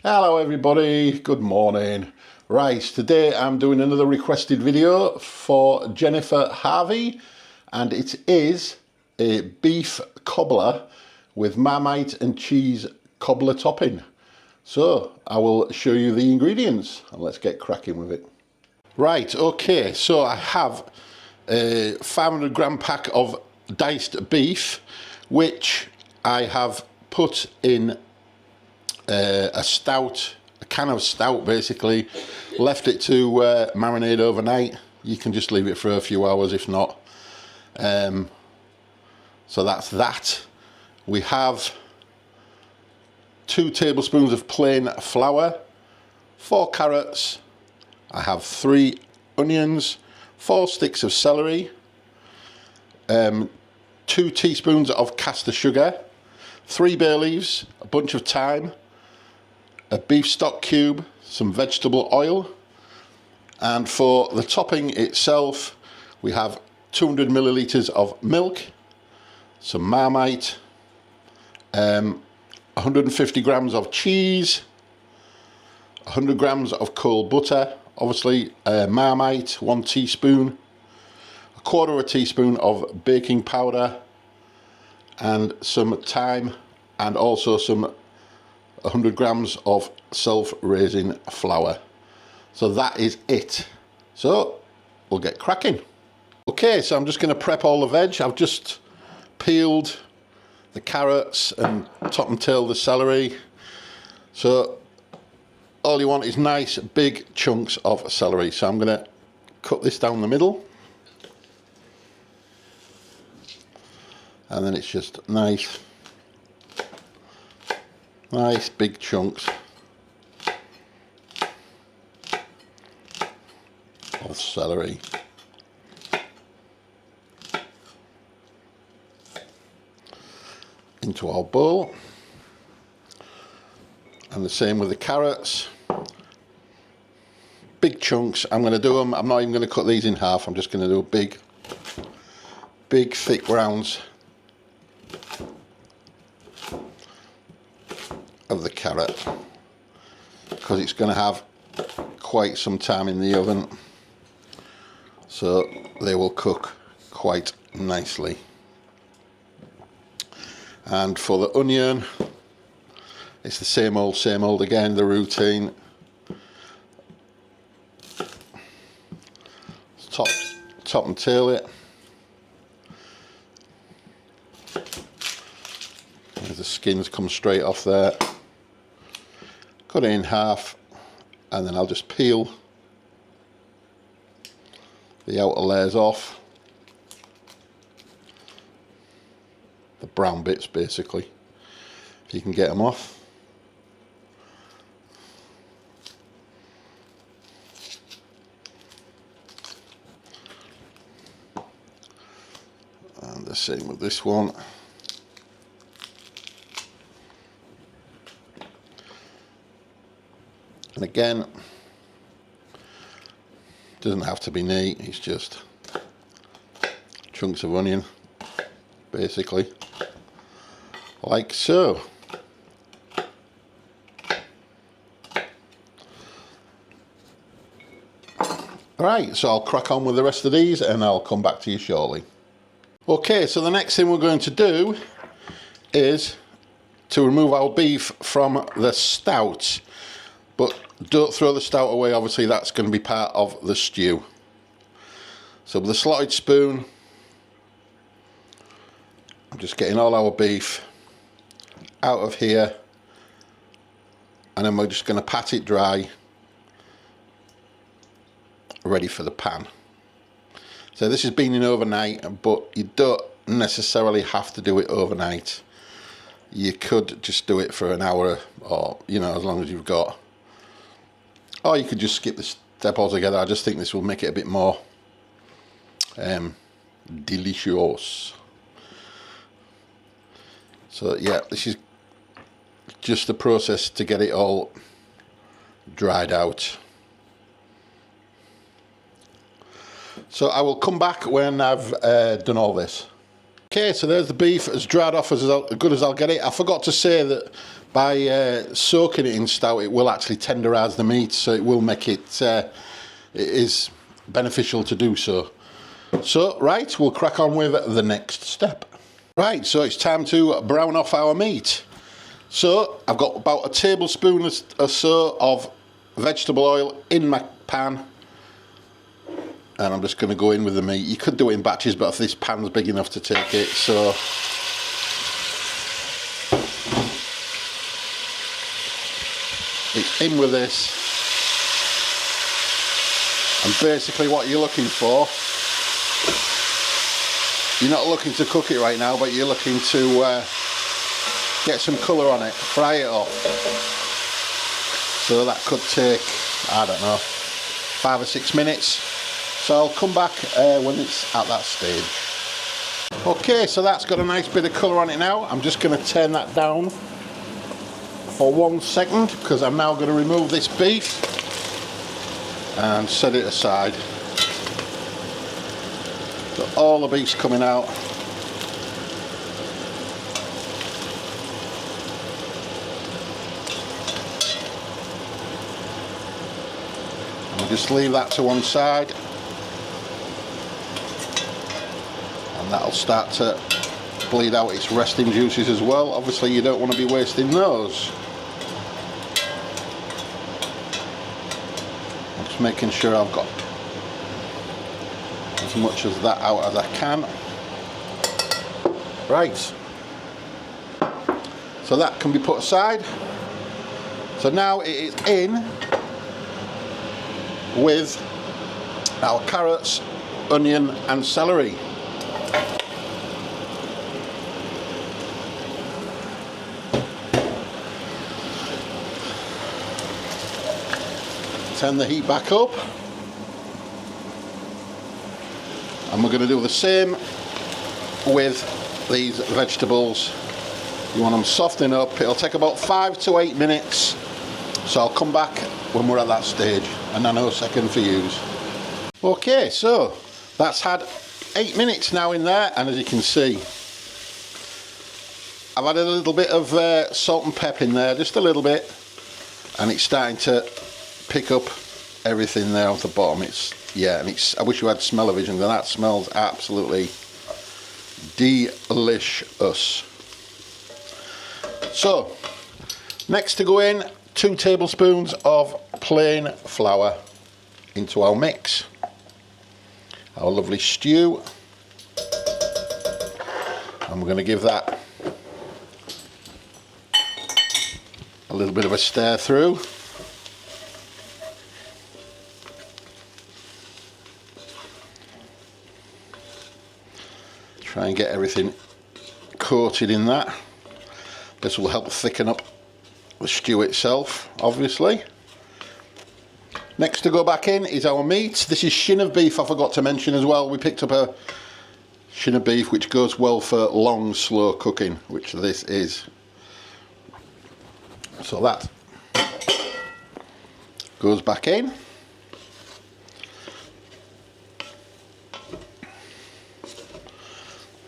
Hello everybody, good morning. Right, today I'm doing another requested video for Jennifer Harvey, and it is a beef cobbler with marmite and cheese cobbler topping. So I will show you the ingredients and let's get cracking with it. Right, okay, so I have a 500 gram pack of diced beef, which I have put in a can of stout basically, left it to marinate overnight. You can just leave it for a few hours if not. So that's that. We have 2 tablespoons of plain flour, 4 carrots, I have 3 onions, 4 sticks of celery, 2 teaspoons of caster sugar, 3 bay leaves, a bunch of thyme, a beef stock cube, some vegetable oil, and for the topping itself we have 200 millilitres of milk, some marmite, 150 grams of cheese, 100 grams of cold butter, obviously marmite, 1 teaspoon, a quarter of a teaspoon of baking powder, and some thyme, and also some 100 grams of self-raising flour. So that is it. So we'll get cracking. Okay, so I'm just going to prep all the veg. I've just peeled the carrots and top and tail the celery. So all you want is nice big chunks of celery. So I'm going to cut this down the middle. And then it's just nice big chunks of celery. Into our bowl. And the same with the carrots. Big chunks. I'm going to do them. I'm not even going to cut these in half. I'm just going to do big thick rounds of the carrot, because it's going to have quite some time in the oven, so they will cook quite nicely. And for the onion, it's the same old again, the routine. Top and tail it. The skins come straight off there. Cut it in half, and then I'll just peel the outer layers off, the brown bits basically, if you can get them off. And the same with this one. And again, doesn't have to be neat, it's just chunks of onion, basically, like so. Right, so I'll crack on with the rest of these and I'll come back to you shortly. Okay, so the next thing we're going to do is to remove our beef from the stout. But don't throw the stout away, obviously that's going to be part of the stew. So with a slotted spoon, I'm just getting all our beef out of here, and then we're just going to pat it dry, ready for the pan. So this has been in overnight, but you don't necessarily have to do it overnight. You could just do it for an hour, or as long as you've got. Or you could just skip this step altogether. I just think this will make it a bit more delicious. So yeah, this is just the process to get it all dried out. So I will come back when I've done all this. Okay, so there's the beef as dried off as good as I'll get it. I forgot to say that by soaking it in stout, it will actually tenderise the meat, so it will make it, it is beneficial to do so. So, right, we'll crack on with the next step. Right, so it's time to brown off our meat. So, I've got about a tablespoon or so of vegetable oil in my pan. And I'm just going to go in with the meat. You could do it in batches, but if this pan's big enough to take it, so... it's in with this. And basically what you're looking for, you're not looking to cook it right now, but you're looking to get some colour on it, fry it up. So that could take, I don't know, 5 or 6 minutes. So I'll come back when it's at that stage. Okay, so that's got a nice bit of colour on it now. I'm just going to turn that down for 1 second, because I'm now going to remove this beef and set it aside. So all the beef's coming out. And we'll just leave that to one side. And that'll start to bleed out its resting juices as well. Obviously you don't want to be wasting those. I'm just making sure I've got as much of that out as I can. Right, so that can be put aside. So now it is in with our carrots, onion and celery. Turn the heat back up. And we're going to do the same with these vegetables. You want them softening up. It'll take about 5 to 8 minutes. So I'll come back when we're at that stage. A nanosecond for use. Okay, so that's had 8 minutes now in there, and as you can see, I've added a little bit of salt and pepper in there, just a little bit, and it's starting to pick up everything there off the bottom. I wish you had smell-o-vision, and that smells absolutely delicious. So next to go in, 2 tablespoons of plain flour into our mix, our lovely stew, and we're going to give that a little bit of a stir through. Try and get everything coated in that. This will help thicken up the stew itself, obviously. Next to go back in is our meat. This is shin of beef, I forgot to mention as well. We picked up a shin of beef which goes well for long, slow cooking, which this is. So that goes back in.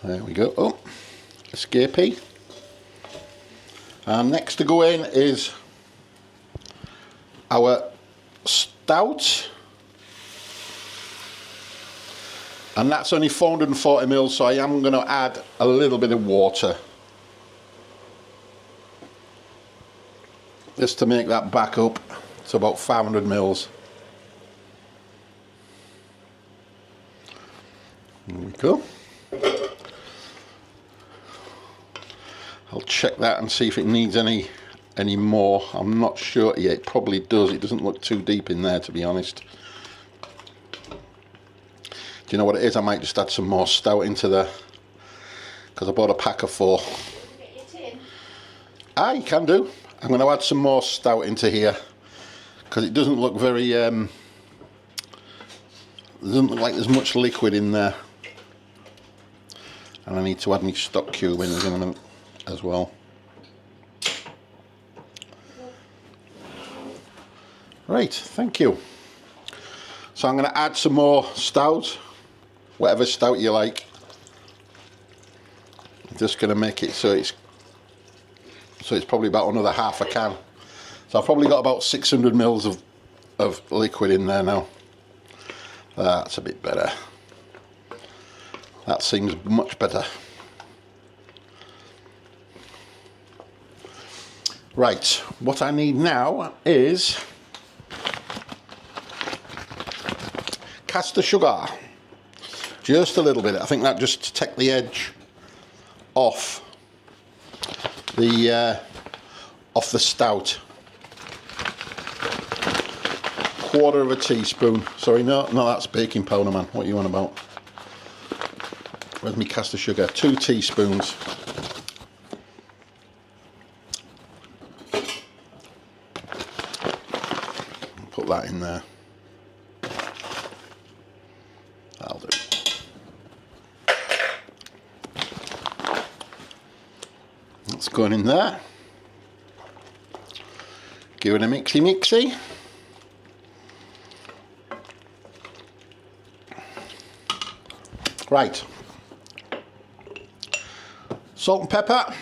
There we go. Oh, escapee. And next to go in is our stout, and that's only 440 ml, so I am going to add a little bit of water just to make that back up to about 500 ml. There we go. I'll check that and see if it needs any more. I'm not sure. Yeah, it probably does. It doesn't look too deep in there, to be honest. Do you know what it is? I might just add some more stout into there, because I bought a pack of 4. Ah, you can do. I'm going to add some more stout into here, because it doesn't look very doesn't look like there's much liquid in there. And I need to add my stock cube in a minute as well. Right, thank you. So I'm going to add some more stout, whatever stout you like. I'm just going to make it so it's so it's probably about another half a can. So I've probably got about 600 mils of liquid in there now. That's a bit better. That seems much better. Right, what I need now is caster sugar. Just a little bit. I think that just to take the edge off the stout. Quarter of a teaspoon. Sorry, no, that's baking powder, man. What are you on about? Where's my caster sugar? 2 teaspoons. Put that in there. That'll do. That's going in there. Give it a mixy. Right. Salt and pepper.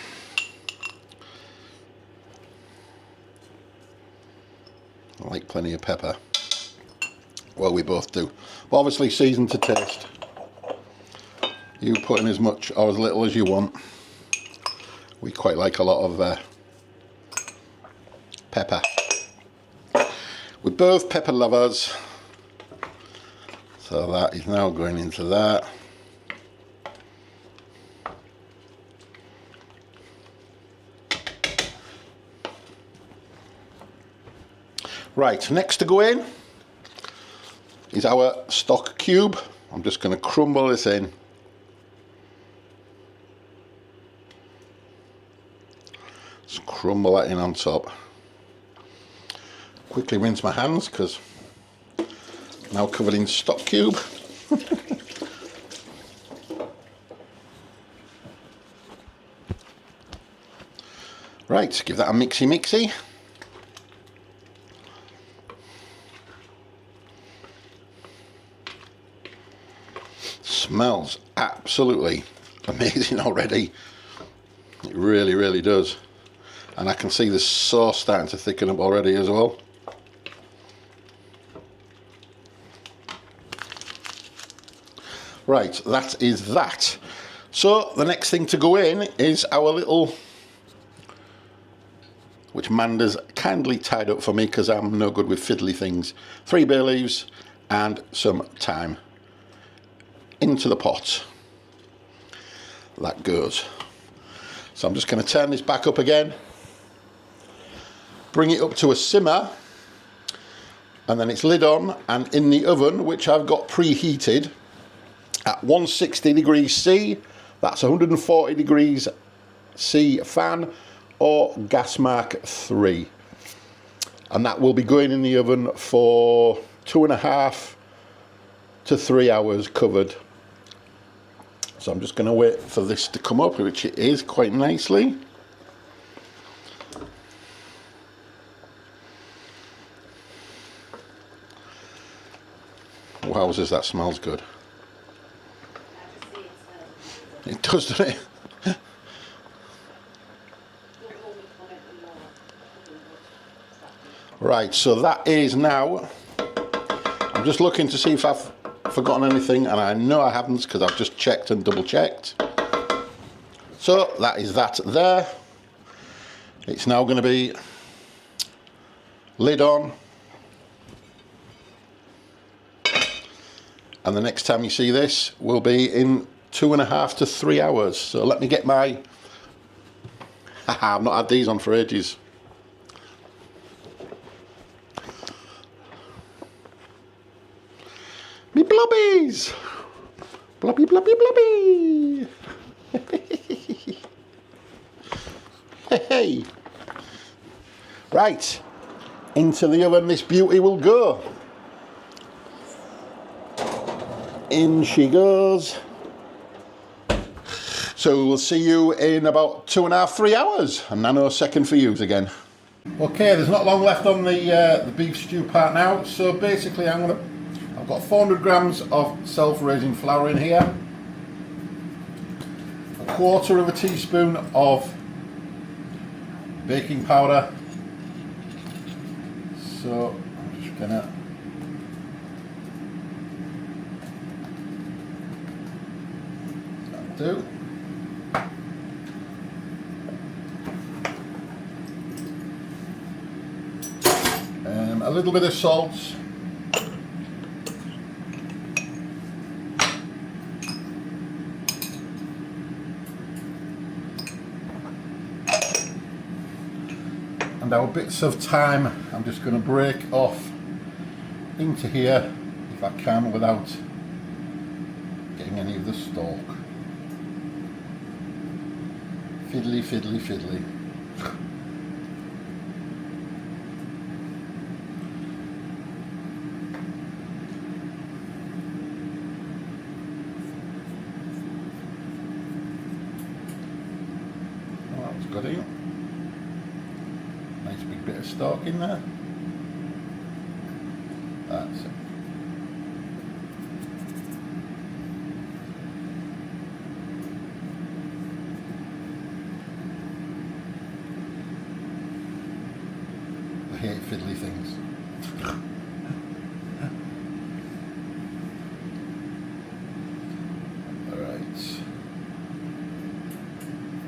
I like plenty of pepper. Well, we both do. But obviously season to taste. You put in as much or as little as you want. We quite like a lot of pepper. We're both pepper lovers. So that is now going into that. Right, next to go in is our stock cube. I'm just going to crumble this in. Just crumble that in on top. Quickly rinse my hands because I'm now covered in stock cube. Right, give that a mixy. Smells absolutely amazing already. It really does. And I can see the sauce starting to thicken up already as well. Right, that is that. So the next thing to go in is our little, which Manda's kindly tied up for me because I'm no good with fiddly things. 3 bay leaves and some thyme. Into the pot. That goes. So I'm just going to turn this back up again. Bring it up to a simmer. And then it's lid on and in the oven, which I've got preheated at 160 degrees C. That's 140 degrees C fan or gas mark 3. And that will be going in the oven for 2.5 to 3 hours covered. So I'm just going to wait for this to come up, which it is quite nicely. Wowzers, that smells good. It does, doesn't it? Right, so that is now. I'm just looking to see if I've forgotten anything, and I know I haven't because I've just checked and double checked. So that is that there. It's now going to be lid on, and the next time you see this will be in 2.5 to 3 hours. So let me get my I've not had these on for ages. Me blobbies! Blobby, blobby, blobby! Hey! Right, into the oven this beauty will go. In she goes. So we'll see you in about 2.5, 3 hours. A nanosecond for yous again. Okay, there's not long left on the beef stew part now. So basically I've got 400 grams of self-raising flour in here. 1/4 of a teaspoon of baking powder. So I'm just gonna do. A little bit of salt. And our bits of thyme, I'm just going to break off into here if I can without getting any of the stalk. Fiddly, fiddly, fiddly. Oh, that was good, ain't it? Nice big bit of stalk in there. That's it. I hate fiddly things. Alright.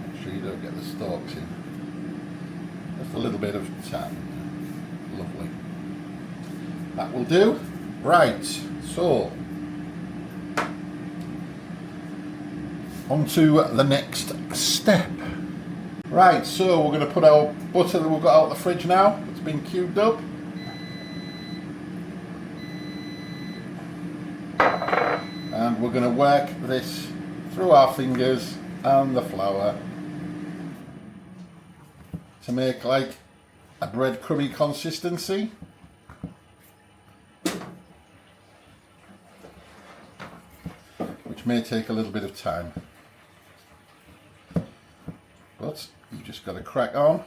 Make sure you don't get the stalks in. Just a little bit of tan. Lovely. That will do. Right, so on to the next step. Right, so we're going to put our butter that we've got out of the fridge now. It's been cubed up. And we're going to work this through our fingers and the flour to make like a breadcrumby consistency. Which may take a little bit of time. But you've just got to crack on.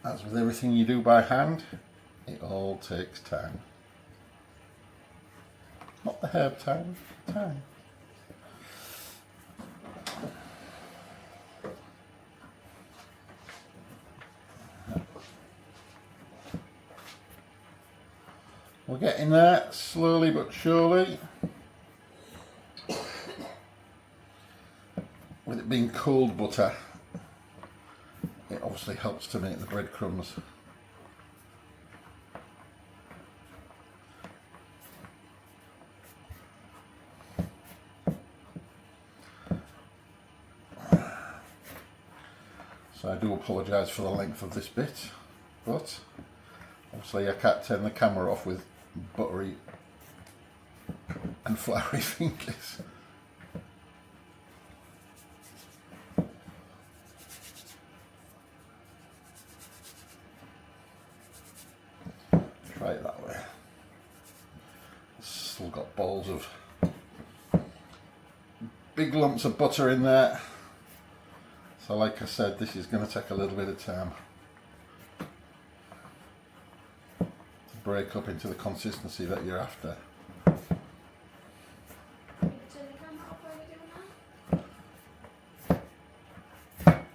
As with everything you do by hand, it all takes time. Not the herb time, time. We're getting there, slowly but surely. With it being cold butter, it obviously helps to make the breadcrumbs. So I do apologise for the length of this bit, but obviously I can't turn the camera off with buttery and floury fingers. Try it that way. Still got balls of big lumps of butter in there. So like I said, this is going to take a little bit of time to break up into the consistency that you're after.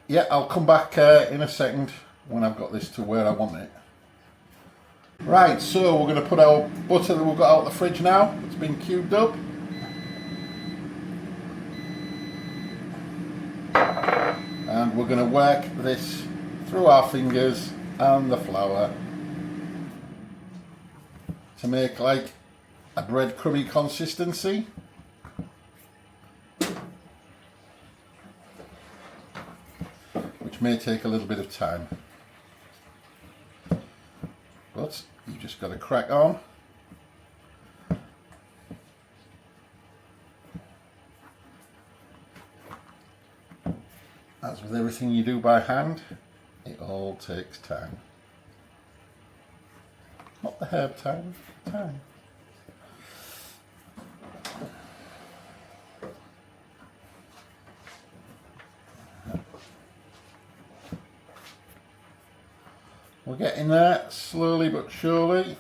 Yeah, I'll come back in a second when I've got this to where I want it. Right, so we're going to put our butter that we've got out of the fridge now. It's been cubed up. And we're going to work this through our fingers and the flour to make like a breadcrumby consistency. Which may take a little bit of time. But you've just got to crack on. As with everything you do by hand, it all takes time. Not the herb time, time. We're getting there, slowly but surely.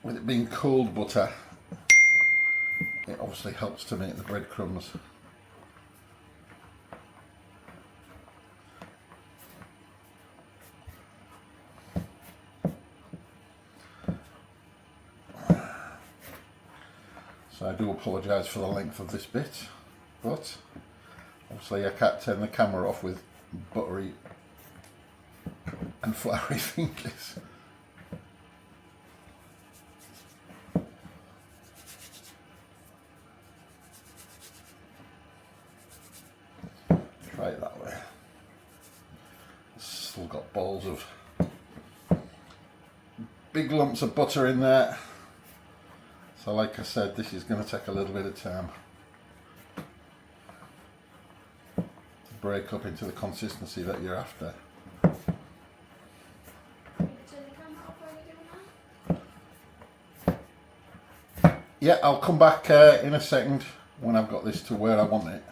With it being cold butter, it obviously helps to make the breadcrumbs. So I do apologise for the length of this bit, but obviously I can't turn the camera off with buttery and floury fingers. Try it that way. Still got balls of big lumps of butter in there. So like I said, this is going to take a little bit of time to break up into the consistency that you're after. Yeah, I'll come back in a second when I've got this to where I want it.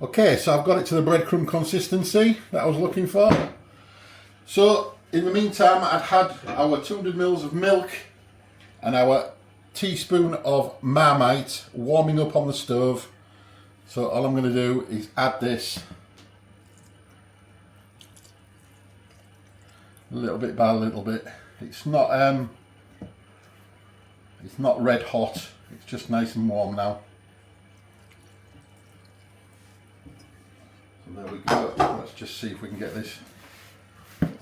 Okay, so I've got it to the breadcrumb consistency that I was looking for. So in the meantime, I'd had our 200 mils of milk and our teaspoon of marmite warming up on the stove. So all I'm going to do is add this a little bit by a little bit. It's not red hot, it's just nice and warm now. So there we go. Let's just see if we can get this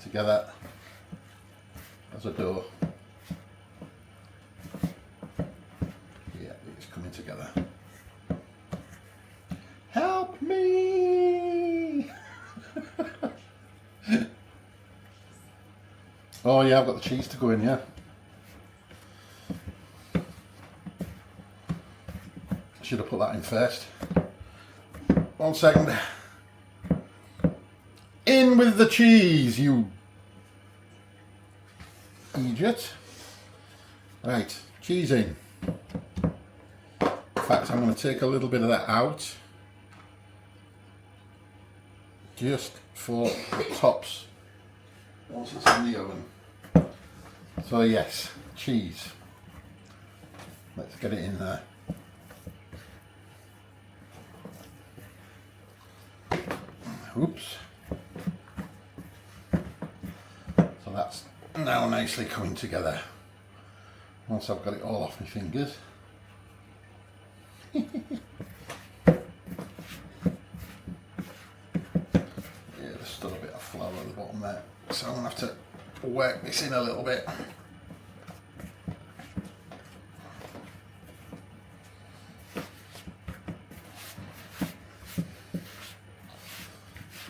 together as a dough. Together. Help me! Oh yeah, I've got the cheese to go in, yeah. Should have put that in first. 1 second. In with the cheese, you idiot. Right, cheese in. In fact, I'm going to take a little bit of that out just for the tops once it's in the oven. So yes, cheese. Let's get it in there. Oops. So that's now nicely coming together. Once I've got it all off my fingers. Yeah, there's still a bit of flour at the bottom there, so I'm going to have to work this in a little bit.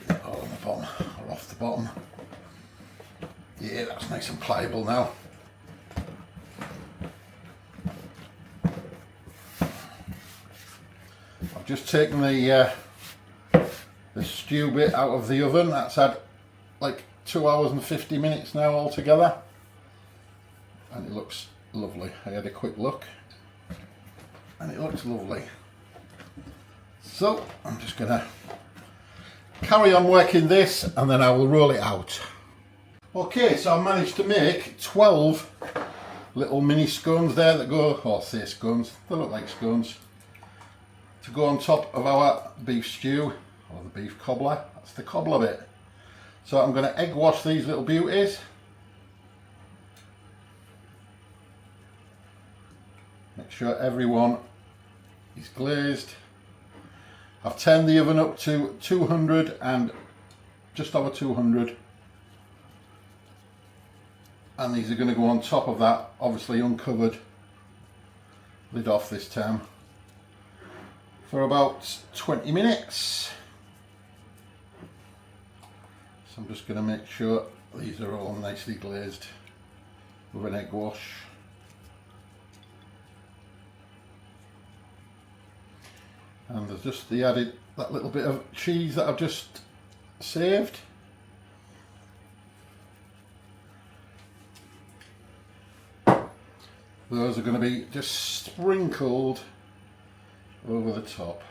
Get it all on the bottom, or off the bottom. Yeah, that's nice and pliable now. Just taken the stew bit out of the oven. That's had like 2 hours and 50 minutes now altogether, and it looks lovely. I had a quick look and it looks lovely. So I'm just gonna carry on working this and then I will roll it out. Okay, so I managed to make 12 little mini scones there that go, or say scones, they look like scones, to go on top of our beef stew, or the beef cobbler. That's the cobbler bit. So I'm going to egg wash these little beauties. Make sure everyone is glazed. I've turned the oven up to 200 and just over 200. And these are going to go on top of that, obviously uncovered, lid off this time, for about 20 minutes. So I'm just going to make sure these are all nicely glazed with an egg wash. And there's just the added, that little bit of cheese that I've just saved. Those are going to be just sprinkled over the top,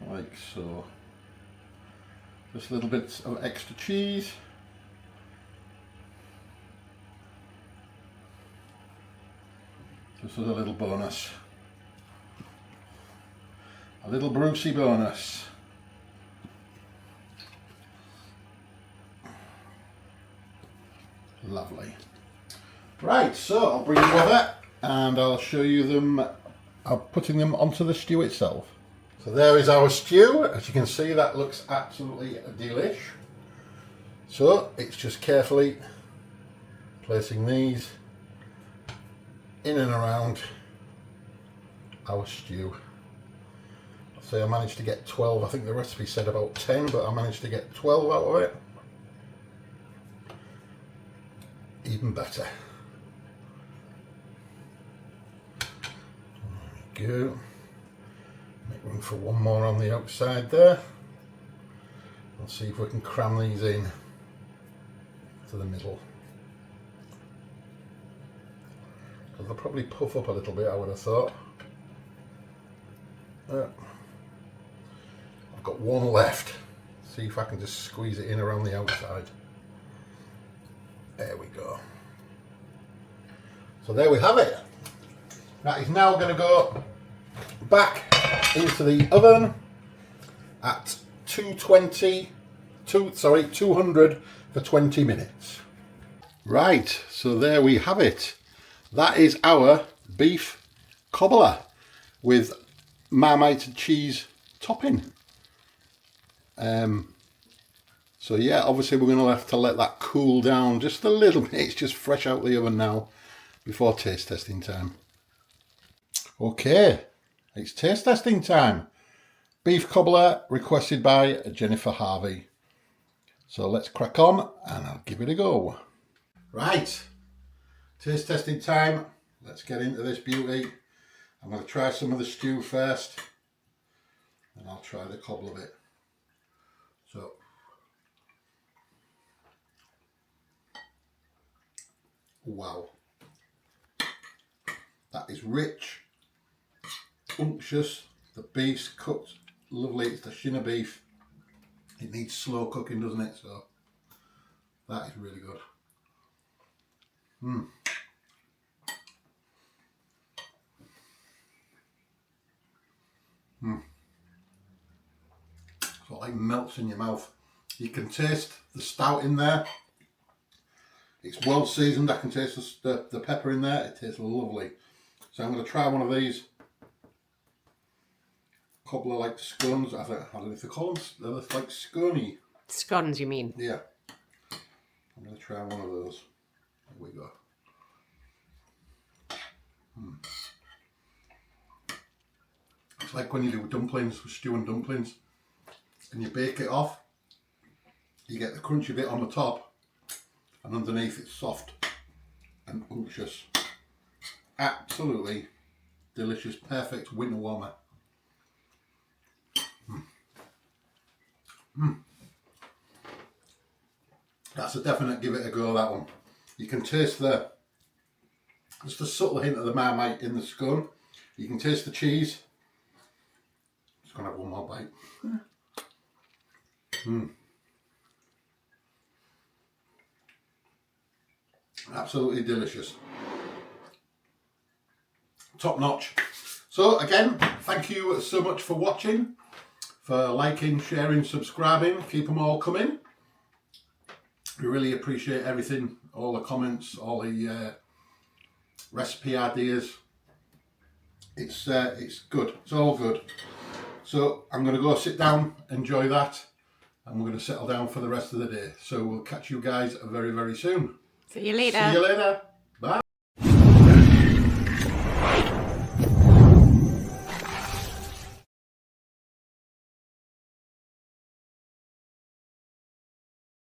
like so. Just little bits of extra cheese. Just as a little bonus. A little Brucey bonus. Lovely. Right, so I'll bring them over and I'll show you them. I'm putting them onto the stew itself. So there is our stew. As you can see, that looks absolutely delish. So it's just carefully placing these in and around our stew. So I managed to get 12. I think the recipe said about 10, but I managed to get 12 out of it. Even better. There we go. Make room for one more on the outside there. Let's see if we can cram these in to the middle. Because they'll probably puff up a little bit, I would have thought. I've got one left. See if I can just squeeze it in around the outside. There we go. So there we have it. That is now going to go back into the oven at 200 for 20 minutes. Right, so there we have it. That is our beef cobbler with marmite cheese topping. So yeah, obviously we're going to have to let that cool down just a little bit. It's just fresh out the oven now before taste testing time. Okay, it's taste testing time. Beef cobbler requested by Jennifer Harvey. So let's crack on and I'll give it a go. Right, taste testing time. Let's get into this beauty. I'm going to try some of the stew first and I'll try the cobbler bit. So, wow, that is rich, unctuous. The beef's cooked lovely. It's the shin of beef. It needs slow cooking, doesn't it? So that is really good. So it like melts in your mouth. You can taste the stout in there. It's well seasoned. I can taste the pepper in there. It tastes lovely. So I'm going to try one of these cobbler like scones. I don't know if they call them. They're like scony. Scones, you mean? Yeah. I'm going to try one of those. Here we go. It's like when you do dumplings, stew and dumplings, and you bake it off. You get the crunchy bit on the top, and underneath it's soft and unctuous. Absolutely delicious, perfect winter warmer. That's a definite give it a go, that one. You can taste just a subtle hint of the marmite in the scone. You can taste the cheese. Just gonna have one more bite. Absolutely delicious. Top notch. So again, thank you so much for watching, for liking, sharing, subscribing. Keep them all coming. We really appreciate everything, all the comments, all the recipe ideas. It's good. It's all good. So I'm going to go sit down, enjoy that, and we're going to settle down for the rest of the day. So we'll catch you guys very, very soon. See you later. See you later. Bye.